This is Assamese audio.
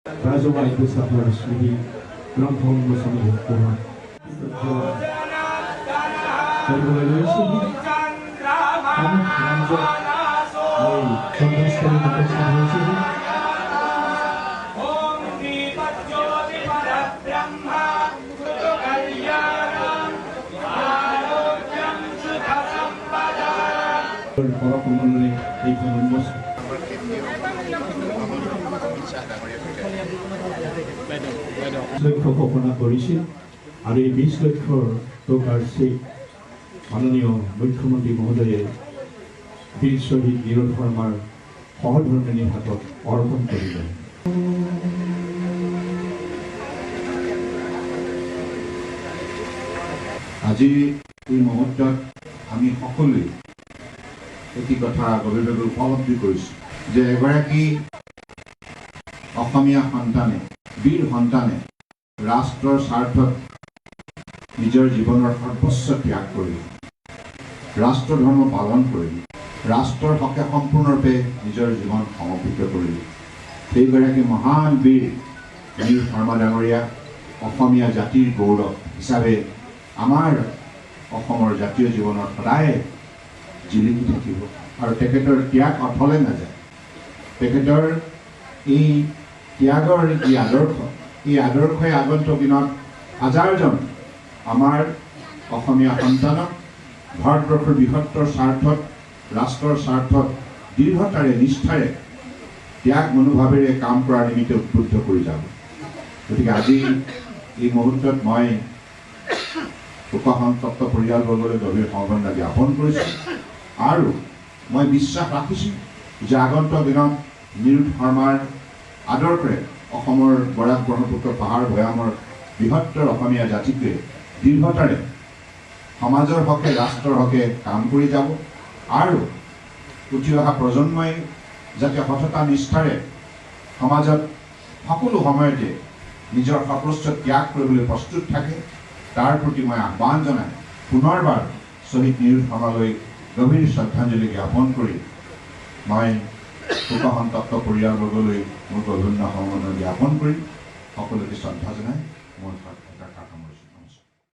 Rajawa Ibu Sabda Sri Ramphong Muslim Kuha Terima kami Ramja dari Contoh sekali berkesempatan sini para pemenang ekonomi লক্ষ্য ঘোষণা কৰিছে আৰু এই 20 লক্ষ টকাৰ চেক মাননীয় মুখ্যমন্ত্ৰী মহোদয়ে বীৰ শ্বহীদ নীৰজ শৰ্মাৰ সহধৰ্মিনীৰ হাতত অৰ্পণ কৰিলে। আজি এই মুহূৰ্তত আমি সকলোৱে এটি কথা গভীৰভাৱে উপলব্ধি কৰিছোঁ যে এগৰাকী অসমীয়া সন্তানে বীৰ সন্তানে ৰাষ্ট্ৰৰ স্বাৰ্থত নিজৰ জীৱনৰ সৰ্বোচ্চ ত্যাগ কৰি ৰাষ্ট্ৰ ধৰ্ম পালন কৰি ৰাষ্ট্ৰৰ হকে সম্পূৰ্ণৰূপে নিজৰ জীৱন সমৰ্পিত কৰিলে। সেইগৰাকী মহান বীৰ নীৰজ শৰ্মা ডাঙৰীয়া অসমীয়া জাতিৰ গৌৰৱ হিচাপে আমাৰ অসমৰ জাতীয় জীৱনত সদায় জিলিকি থাকিব আৰু তেখেতৰ ত্যাগ অথলে নাযায়। তেখেতৰ এই ত্যাগৰ যি আদৰ্শ এই আদৰ্শই আগন্তুক দিনত হাজাৰজন আমাৰ অসমীয়া সন্তানক ভাৰতবৰ্ষৰ বৃহত্তৰ স্বাৰ্থত ৰাষ্ট্ৰৰ স্বাৰ্থত দৃঢ়তাৰে নিষ্ঠাৰে ত্যাগ মনোভাৱেৰে কাম কৰাৰ নিমিত্তে উদ্বুদ্ধ কৰি যাব। গতিকে আজি এই মুহূৰ্তত মই শোকসন্তপ্ত পৰিয়ালবৰ্গলৈ গভীৰ সমবেদনা জ্ঞাপন কৰিছোঁ আৰু মই বিশ্বাস ৰাখিছোঁ যে আগন্তুক দিনত নীৰজ শৰ্মাৰ আদৰ্শৰে অসমৰ বৰাক ব্ৰহ্মপুত্ৰ পাহাৰ ভৈয়ামৰ বৃহত্তৰ অসমীয়া জাতিটোৱে দৃঢ়তাৰে সমাজৰ হকে ৰাষ্ট্ৰৰ হকে কাম কৰি যাব আৰু উঠি অহা প্ৰজন্মই যাতে সততা নিষ্ঠাৰে সমাজত সকলো সময়তে নিজৰ সৰ্বোচ্চ ত্যাগ কৰিবলৈ প্ৰস্তুত থাকে তাৰ প্ৰতি মই আহ্বান জনাই পুনৰবাৰ শ্বহীদ নীৰজ শৰ্মালৈ গভীৰ শ্ৰদ্ধাঞ্জলি জ্ঞাপন কৰি মই শোকসন্তপ্ত পৰিয়ালবৰ্গলৈ মোৰ গভীৰ সমবেদনা জ্ঞাপন কৰি সকলোকে শ্ৰদ্ধা জনাই মোৰ কথা সামৰিছোঁ।